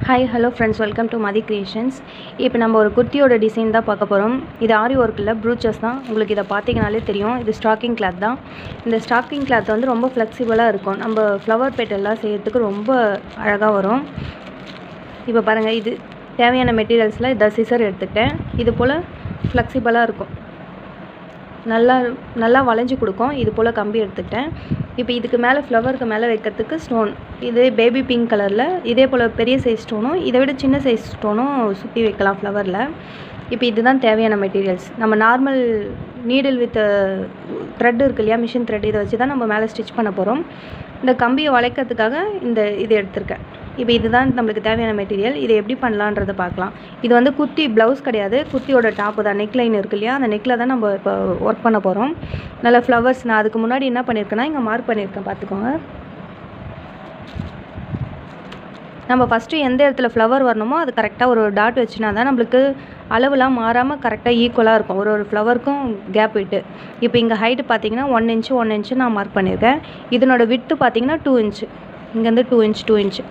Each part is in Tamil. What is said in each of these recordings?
Hi hello friends, welcome to Mathi creations. இப்போ நம்ம ஒரு குர்த்தியோட டிசைன் தான் பார்க்க போகிறோம். இது ஆரி ஒர்க்கில் ப்ரூச்சஸ் தான். உங்களுக்கு இதை பார்த்தீங்கனாலே தெரியும், இது ஸ்டாக்கிங் கிளாத் தான். இந்த ஸ்டாக்கிங் கிளாத் வந்து ரொம்ப ஃப்ளெக்சிபிளாக இருக்கும். நம்ம ஃப்ளவர் பெட்டெல்லாம் செய்கிறதுக்கு ரொம்ப அழகாக வரும். இப்போ பாருங்கள், இது தேவையான மெட்டீரியல்ஸில் இதை சிசர் எடுத்துக்கிட்டேன். இது போல் ஃப்ளெக்சிபிளாக இருக்கும், நல்லா வளைஞ்சி கொடுக்கும். இது போல் கம்பி எடுத்துக்கிட்டேன். இப்போ இதுக்கு மேலே ஃப்ளவருக்கு மேலே வைக்கிறதுக்கு ஸ்டோன், இது பேபி பிங்க் கலரில், இதே போல் பெரிய சைஸ் ஸ்டோனும் இதை விட சின்ன சைஸ் ஸ்டோனும் சுற்றி வைக்கலாம் ஃப்ளவரில். இப்போ இதுதான் தேவையான மெட்டீரியல்ஸ். நம்ம நார்மல் நீடில் வித் த்ரெட் இருக்கு இல்லையா, மிஷின் த்ரெட், இதை வச்சு தான் நம்ம மேலே ஸ்டிச் பண்ண போகிறோம். இந்த கம்பியை வளைக்கிறதுக்காக இது எடுத்திருக்கேன். இப்போ இதுதான் நம்மளுக்கு தேவையான மெட்டீரியல். இதை எப்படி பண்ணலான்றதை பார்க்கலாம். இது வந்து குர்த்தி ப்ளவுஸ் கிடையாது, குர்த்தியோட டாப்பு தான். நெக் லைன் இருக்கு இல்லையா, அந்த நெக்கில் தான் நம்ம இப்போ ஒர்க் பண்ண போகிறோம். நல்ல ஃப்ளவர்ஸ் நான் அதுக்கு முன்னாடி என்ன பண்ணியிருக்கேன்னா இங்கே மார்க் பண்ணியிருக்கேன், பார்த்துக்கோங்க. நம்ம ஃபஸ்ட்டு எந்த இடத்துல ஃப்ளவர் வரணுமோ அது கரெக்டாக ஒரு டாட் வச்சுனா தான் நம்மளுக்கு அளவுலாம் மாறாமல் கரெக்டாக ஈக்குவலாக இருக்கும், ஒரு ஃப்ளவருக்கும் கேப் விட்டு. இப்போ இங்கே ஹைட்டு பார்த்தீங்கன்னா 1 இன்ச்சு நான் மார்க் பண்ணியிருக்கேன். இதனோட விட்டு பார்த்தீங்கன்னா 2 இன்ச்சு, இங்கேருந்து 2 இன்ச்சு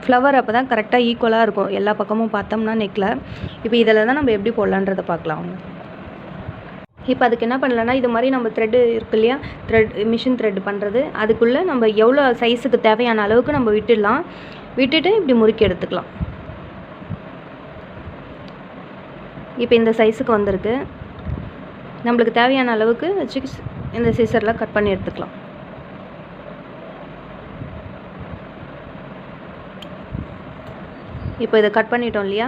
ஃப்ளவர். அப்போ தான் கரெக்டாக ஈக்குவலாக இருக்கும் எல்லா பக்கமும் பார்த்தோம்னா நெக்கில். இப்போ இதில் தான் நம்ம எப்படி போடலான்றதை பார்க்கலாம். இப்போ அதுக்கு என்ன பண்ணலான்னா, இது மாதிரி நம்ம த்ரெட்டு இருக்கு இல்லையா, மிஷின் த்ரெட் பண்ணுறது, அதுக்குள்ளே நம்ம எவ்வளோ சைஸுக்கு தேவையான அளவுக்கு நம்ம விட்டுட்டு இப்படி முறுக்கி எடுத்துக்கலாம். இப்போ இந்த சைஸுக்கு வந்திருக்கு. நம்மளுக்கு தேவையான அளவுக்கு வச்சு இந்த சிசரில் கட் பண்ணி எடுத்துக்கலாம். இப்போ இதை கட் பண்ணிட்டோம் இல்லையா.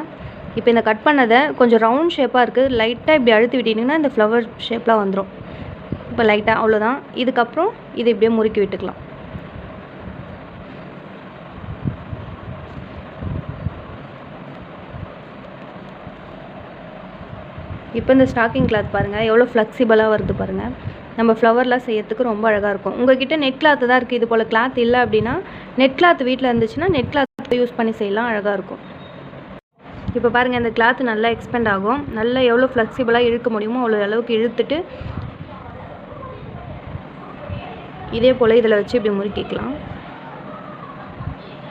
இப்போ இந்த கட் பண்ணதை கொஞ்சம் ரவுண்ட் ஷேப்பாக இருக்குது, லைட்டாக இப்படி அழுத்தி விட்டிங்கன்னா இந்த ஃப்ளவர் ஷேப்லாம் வந்துடும். இப்போ லைட்டாக அவ்வளோதான். இதுக்கப்புறம் இது இப்படியே முறுக்கி விட்டுக்கலாம். இப்போ இந்த ஸ்டாக்கிங் கிளாத் பாருங்கள் எவ்வளோ ஃப்ளெக்சிபிளாக வருது பாருங்கள். நம்ம ஃப்ளவர்லாம் செய்யறதுக்கு ரொம்ப அழகாக இருக்கும். உங்கள்கிட்ட நெட் கிளாத்து தான் இருக்குது, இது போல் கிளாத் இல்லை அப்படின்னா நெட் கிளாத் வீட்டில் இருந்துச்சுன்னா நெட் கிளாத் யூஸ் பண்ணி செய்யலாம், அழகாக இருக்கும். இப்போ பாருங்கள், இந்த கிளாத் நல்லா எக்ஸ்பெண்ட் ஆகும். நல்லா எவ்வளோ ஃப்ளெக்சிபிளாக இழுக்க முடியுமோ அவ்வளோ அளவுக்கு இழுத்துட்டு இதே போல் இதில் வச்சு இப்படி முறுக்கிக்கலாம்.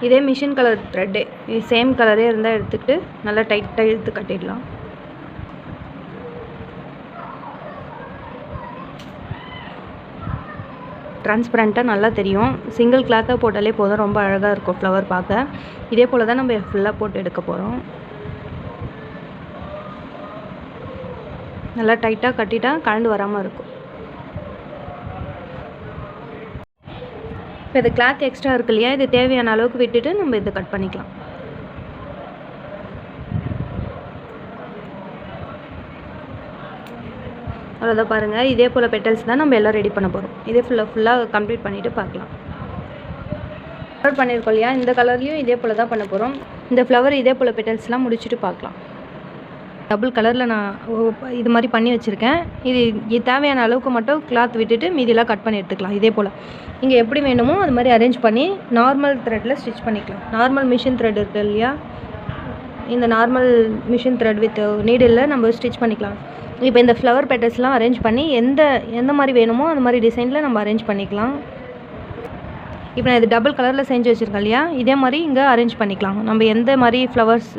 இதே மிஷின் கலர் த்ரெட்டே, சேம் கலரே இருந்தால் எடுத்துக்கிட்டு நல்லா டைட்டாக இழுத்து கட்டிடலாம். ட்ரான்ஸ்பரண்ட்டாக நல்லா தெரியும். சிங்கிள் கிளாத்தாக போட்டாலே போதும், ரொம்ப அழகாக இருக்கும் ஃப்ளவர் பார்க்க. இதே போல் தான் நம்ம ஃபுல்லாக போட்டு எடுக்க போகிறோம். நல்லா டைட்டாக கட்டிட்டா கழண்டு வராமல் இருக்கும். இப்போ இது கிளாத் எக்ஸ்ட்ரா இருக்கு இல்லையா, இது தேவையான அளவுக்கு விட்டுட்டு நம்ம இதை கட் பண்ணிக்கலாம். அவ்வளோதான் பாருங்கள், இதே போல் பெட்டல்ஸ் தான் நம்ம எல்லாம் ரெடி பண்ண போகிறோம். இதே ஃபுல்லாக கம்ப்ளீட் பண்ணிவிட்டு பார்க்கலாம். கலர் பண்ணியிருக்கோம் இல்லையா, இந்த கலர்லேயும் இதே போல் தான் பண்ண போகிறோம். இந்த ஃப்ளவர் இதே போல் பெட்டல்ஸ்லாம் முடிச்சுட்டு பார்க்கலாம். டபுள் கலரில் நான் இது மாதிரி பண்ணி வச்சுருக்கேன். இது தேவையான அளவுக்கு மட்டும் கிளாத் விட்டுட்டு மீதியெல்லாம் கட் பண்ணி எடுத்துக்கலாம். இதே போல் இங்கே எப்படி வேணுமோ அது மாதிரி அரேஞ்ச் பண்ணி நார்மல் த்ரெட்டில் ஸ்டிச் பண்ணிக்கலாம். நார்மல் மிஷின் த்ரெட் இருக்குது இல்லையா, இந்த நார்மல் மிஷின் த்ரெட் வித் நீடிலில் நம்ம ஸ்டிச் பண்ணிக்கலாம். இப்போ இந்த ஃப்ளவர் பெட்டல்ஸ்லாம் அரேஞ்ச் பண்ணி எந்த மாதிரி வேணுமோ அந்த மாதிரி டிசைனில் நம்ம அரேஞ்ச் பண்ணிக்கலாம். இப்போ நான் இது டபுள் கலரில் செஞ்சு வச்சுருக்கேன் இல்லையா, இதே மாதிரி இங்கே அரேஞ்ச் பண்ணிக்கலாம். நம்ம எந்த மாதிரி ஃப்ளவர்ஸ்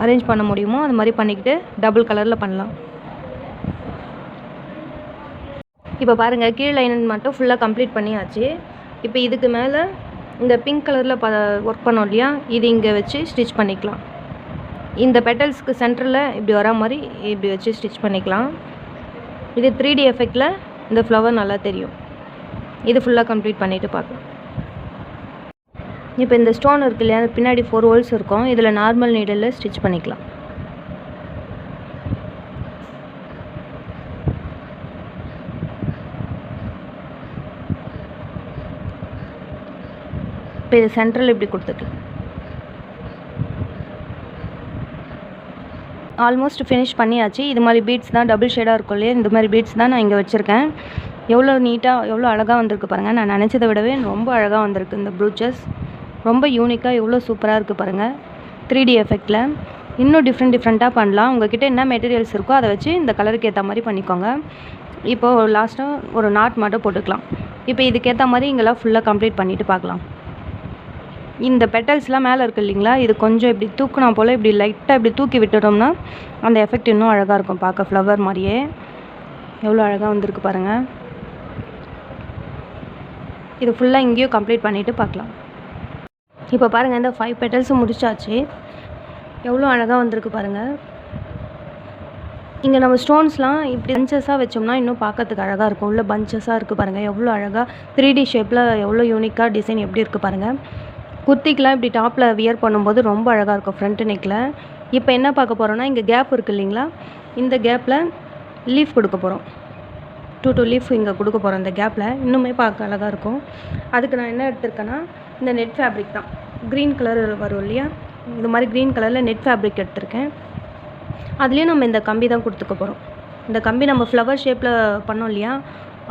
அரேஞ்ச் பண்ண முடியுமோ அது மாதிரி பண்ணிக்கிட்டு டபுள் கலரில் பண்ணலாம். இப்போ பாருங்கள், கீழ் லைன் மட்டும் ஃபுல்லாக கம்ப்ளீட் பண்ணியாச்சு. இப்போ இதுக்கு மேலே இந்த பிங்க் கலரில் ஒர்க் பண்ணோம் இல்லையா, இது இங்கே வச்சு ஸ்டிச் பண்ணிக்கலாம். இந்த பெட்டல்ஸ்க்கு சென்டரில் இப்படி வரா மாதிரி இப்படி வச்சு ஸ்டிச் பண்ணிக்கலாம். இது 3D எஃபெக்டில் இந்த ஃப்ளவர் நல்லா தெரியும். இது ஃபுல்லாக கம்ப்ளீட் பண்ணிவிட்டு பார்க்கலாம். இப்போ இந்த ஸ்டோன் இருக்கு இல்லையா, பின்னாடி 4 ஹோல்ஸ் இருக்கும். இதில் நார்மல் நீடில் ஸ்டிச் பண்ணிக்கலாம். இப்போ இது சென்ட்ரல் இப்படி கொடுத்துக்கலாம். ஆல்மோஸ்ட் ஃபினிஷ் பண்ணியாச்சு. இது மாதிரி பீட்ஸ் தான் டபுள் ஷேடாக இருக்கும் இல்லையா, இந்த மாதிரி பீட்ஸ் தான் நான் இங்கே வச்சுருக்கேன். எவ்வளோ நீட்டாக எவ்வளோ அழகாக வந்திருக்கு பாருங்கள். நான் நினச்சதை விடவே ரொம்ப அழகாக வந்திருக்கு. இந்த ப்ரூச்சஸ் ரொம்ப யூனிக்காக எவ்வளோ சூப்பராக இருக்குது பாருங்கள். 3D எஃபெக்டில் இன்னும் டிஃப்ரெண்ட்டாக பண்ணலாம். உங்கள்கிட்ட என்ன மெட்டீரியல்ஸ் இருக்கோ அதை வச்சு இந்த கலருக்கு ஏற்ற மாதிரி பண்ணிக்கோங்க. இப்போது லாஸ்ட்டாக ஒரு நாட் மட்டும் போட்டுக்கலாம். இப்போ இதுக்கேற்ற மாதிரி இங்கெல்லாம் ஃபுல்லாக கம்ப்ளீட் பண்ணிவிட்டு பார்க்கலாம். இந்த பெட்டல்ஸ்லாம் மேலே இருக்குது இல்லைங்களா, இது கொஞ்சம் இப்படி தூக்குனா போல் இப்படி லைட்டாக இப்படி தூக்கி விட்டுட்டோம்னா அந்த எஃபெக்ட் இன்னும் அழகாக இருக்கும். பார்க்க ஃப்ளவர் மாதிரியே எவ்வளோ அழகாக வந்திருக்கு பாருங்கள். இது ஃபுல்லாக இங்கேயும் கம்ப்ளீட் பண்ணிவிட்டு பார்க்கலாம். இப்போ பாருங்கள், இந்த 5 பெட்டல்ஸும் முடிச்சாச்சு. எவ்வளோ அழகாக வந்திருக்கு பாருங்கள். இங்கே நம்ம ஸ்டோன்ஸ்லாம் இப்படி பஞ்சஸாக வச்சோம்னா இன்னும் பார்க்கறதுக்கு அழகாக இருக்கும். உள்ள பஞ்சஸாக இருக்குது பாருங்கள், எவ்வளோ அழகாக 3D ஷேப்பில் எவ்வளோ யூனிக்காக டிசைன் எப்படி இருக்குது பாருங்கள். குர்த்திக்கெலாம் இப்படி டாப்பில் வியர் பண்ணும்போது ரொம்ப அழகாக இருக்கும் ஃப்ரண்ட் நெக்கில். இப்போ என்ன பார்க்க போகிறோன்னா, இங்கே கேப் இருக்குது இல்லைங்களா, இந்த கேப்பில் லீஃப் கொடுக்க போகிறோம். 2 லீஃப் இங்கே கொடுக்க போகிறோம். இந்த கேப்பில் இன்னுமே பார்க்க அழகாக இருக்கும். அதுக்கு நான் என்ன எடுத்திருக்கேன்னா, இந்த நெட் ஃபேப்ரிக் தான். க்ரீன் கலர் வரும் இல்லையா, இது மாதிரி க்ரீன் கலரில் நெட் ஃபேப்ரிக் எடுத்திருக்கேன். அதுலேயும் நம்ம இந்த கம்பி தான் கொடுத்துக்க போகிறோம். இந்த கம்பி நம்ம ஃப்ளவர் ஷேப்பில் பண்ணோம் இல்லையா,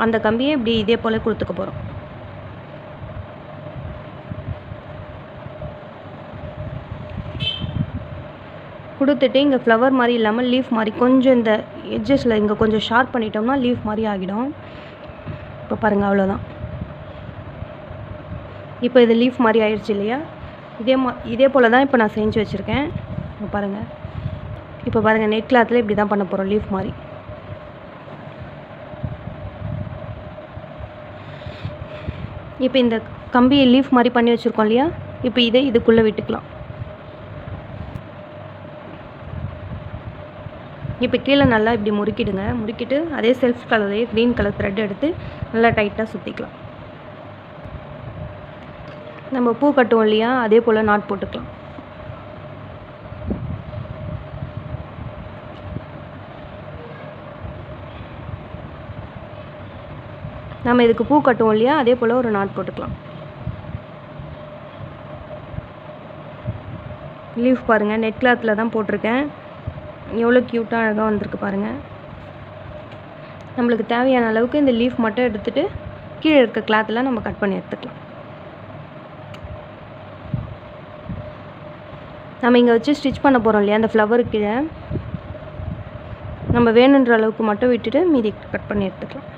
அந்த கம்பியை இப்படி இதே போல் கொடுத்துக்க போகிறோம். கொடுத்துட்டு இங்கே ஃப்ளவர் மாதிரி இல்லாமல் லீஃப் மாதிரி கொஞ்சம் இந்த எட்ஜஸில் இங்கே கொஞ்சம் ஷார்ப் பண்ணிட்டோம்னா லீஃப் மாதிரி ஆகிடும். இப்போ பாருங்கள், அவ்வளோதான். இப்போ இது லீஃப் மாதிரி ஆயிடுச்சு இல்லையா, இதே போல் தான் இப்போ நான் செஞ்சு வச்சுருக்கேன். பாருங்கள், இப்போ பாருங்கள், நெட் கிளாத்தில் இப்படி தான் பண்ண போகிறோம் லீஃப் மாதிரி. இப்போ இந்த கம்பியை லீஃப் மாதிரி பண்ணி வச்சுருக்கோம் இல்லையா, இப்போ இதை இதுக்குள்ளே விட்டுக்கலாம். இப்போ கீழே நல்லா இப்படி முறுக்கிடுங்க. முறுக்கிட்டு அதே செல்ஃப் கலர்லேயே க்ரீன் கலர் த்ரெட் எடுத்து நல்லா டைட்டாக சுற்றிக்கலாம். நம்ம பூ கட்டுவோம் இல்லையா, அதே போல் நாட் போட்டுக்கலாம். நம்ம இதுக்கு பூ கட்டுவோம் இல்லையா, அதே போல் ஒரு நாட் போட்டுக்கலாம். லீஃப் பாருங்கள், நெட் கிளாத்தில் தான் போட்டிருக்கேன். எவ்வளோ க்யூட்டாக அழகாக வந்திருக்கு பாருங்கள். நம்மளுக்கு தேவையான அளவுக்கு இந்த லீஃப் மட்டும் எடுத்துகிட்டு கீழே இருக்க கிளாத்தில் நம்ம கட் பண்ணி எடுத்துக்கலாம். நம்ம இங்கே வச்சு ஸ்டிச் பண்ண போகிறோம் இல்லையா, அந்த ஃப்ளவருக்கு கீழே நம்ம வேணுன்ற அளவுக்கு மட்டும் விட்டுட்டு மீதி கட் பண்ணி எடுத்துக்கலாம்.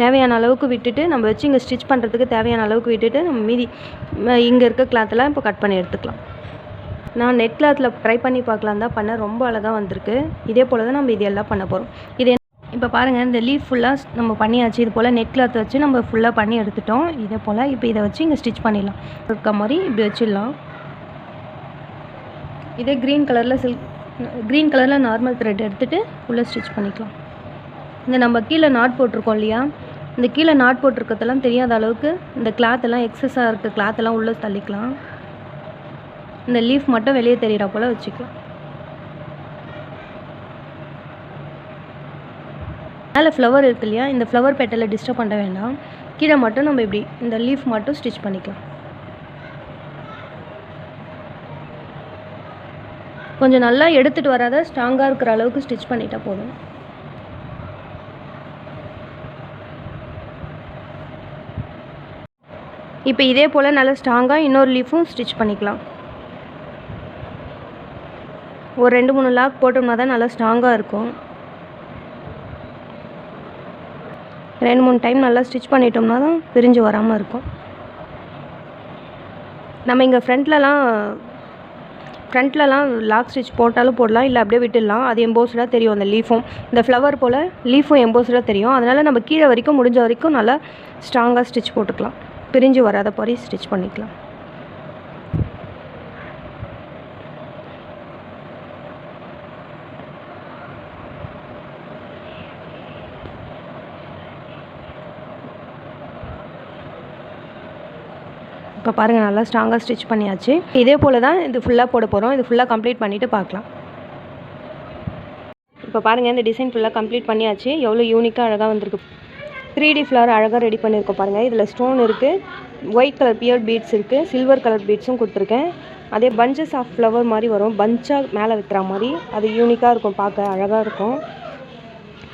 தேவையான அளவுக்கு விட்டுட்டு நம்ம வச்சு இங்கே ஸ்டிச் பண்ணுறதுக்கு தேவையான அளவுக்கு விட்டுட்டு நம்ம மீதி இங்கே இருக்க கிளாத்தெல்லாம் இப்போ கட் பண்ணி எடுத்துக்கலாம். நான் நெட் கிளாத்தில் ட்ரை பண்ணி பார்க்கலாம் தான் பண்ணேன். ரொம்ப அழகாக வந்திருக்கு. இதே போல் தான் நம்ம இது எல்லாம் பண்ண போகிறோம். இது இப்போ பாருங்கள், இந்த லீஃப் ஃபுல்லாக நம்ம பண்ணியாச்சு. இது போல் நெட் கிளாத் வச்சு நம்ம ஃபுல்லாக பண்ணி எடுத்துட்டோம். இதே போல் இப்போ இதை வச்சு இங்கே ஸ்டிச் பண்ணிடலாம். இருக்க மாதிரி இப்படி வச்சிடலாம். இதே க்ரீன் கலரில் நார்மல் த்ரெட் எடுத்துகிட்டு உள்ளே ஸ்டிச் பண்ணிக்கலாம். இந்த நம்ம கீழே நாட் போட்டிருக்கோம் இல்லையா, இந்த கீழே நாட் போட்டிருக்கிறதெல்லாம் தெரியாத அளவுக்கு இந்த கிளாத்தெல்லாம் எக்ஸஸாக இருக்க கிளாத்தெல்லாம் உள்ளே தள்ளிக்கலாம். இந்த லீஃப் மட்டும் வெளியே தெரிகிற போல் வச்சுக்கலாம். மேலே ஃப்ளவர் இருக்கு இல்லையா, இந்த ஃப்ளவர் பெட்டலை டிஸ்டர்ப் பண்ண வேண்டாம். கீழே மட்டும் நம்ம இப்படி இந்த லீஃப் மட்டும் ஸ்டிச் பண்ணிக்கலாம். கொஞ்சம் நல்லா எடுத்துகிட்டு வராத ஸ்ட்ராங்காக இருக்கிற அளவுக்கு ஸ்டிச் பண்ணிட்டா போதும். இப்போ இதே போல் நல்லா ஸ்ட்ராங்காக இன்னொரு லீஃபும் ஸ்டிச் பண்ணிக்கலாம். ஒரு 2-3 லாக் போட்டோம்னா தான் நல்லா ஸ்ட்ராங்காக இருக்கும். 2-3 டைம் நல்லா ஸ்டிச் பண்ணிட்டோம்னா தான் பிரிஞ்சு வராமல் இருக்கும். நம்ம இங்கே ஃப்ரண்ட்லலாம் லாக் ஸ்டிச் போட்டாலும் போடலாம், இல்லை அப்படியே விட்டுடலாம். அது எம்போஸ்டாக தெரியும். அந்த லீஃபும் இந்த ஃப்ளவர் போல் லீஃபும் எம்போஸ்டாக தெரியும். அதனால் நம்ம கீழே வரைக்கும் முடிஞ்ச வரைக்கும் நல்லா ஸ்ட்ராங்காக ஸ்டிச் போட்டுக்கலாம். பிரிஞ்சு வராத மாதிரி ஸ்டிச் பண்ணிக்கலாம். இப்போ பாருங்கள், நல்லா ஸ்ட்ராங்காக ஸ்டிச் பண்ணியாச்சு. இதே போல் தான் இது ஃபுல்லாக போட போகிறோம். இது ஃபுல்லாக கம்ப்ளீட் பண்ணிவிட்டு பார்க்கலாம். இப்போ பாருங்கள், இந்த டிசைன் ஃபுல்லாக கம்ப்ளீட் பண்ணியாச்சு. எவ்வளோ யூனிக்காக அழகாக வந்திருக்கு. 3D ஃப்ளவர் அழகாக ரெடி பண்ணியிருக்கோம் பாருங்கள். இதில் ஸ்டோன் இருக்குது, ஒயிட் கலர் பியர் பீட்ஸ் இருக்குது, சில்வர் கலர் பீட்ஸும் கொடுத்துருக்கேன். அதே பஞ்சஸ் ஆஃப் ஃப்ளவர் மாதிரி வரும், பஞ்சாக மேலே வைக்கிற மாதிரி. அது யூனிக்காக இருக்கும், பார்க்க அழகாக இருக்கும்.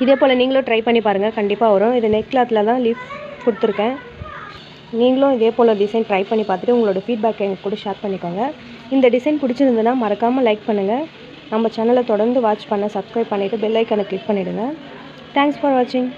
இதே போல் நீங்களும் ட்ரை பண்ணி பாருங்கள், கண்டிப்பாக வரும். இது நெக் கிளாத்தில் தான் லீஃப் கொடுத்துருக்கேன். நீங்களும் இதே போல் டிசைன் ட்ரை பண்ணி பார்த்துட்டு உங்களோட ஃபீட்பேக் எனக்கு கூட ஷேர் பண்ணிக்கோங்க. இந்த டிசைன் பிடிச்சிருந்ததுன்னா மறக்காமல் லைக் பண்ணுங்கள். நம்ம சேனலை தொடர்ந்து வாட்ச் பண்ண சப்ஸ்கிரைப் பண்ணிவிட்டு பெல் ஐக்கனை கிளிக் பண்ணிவிடுங்க. தேங்க்ஸ் ஃபார் வாட்சிங்.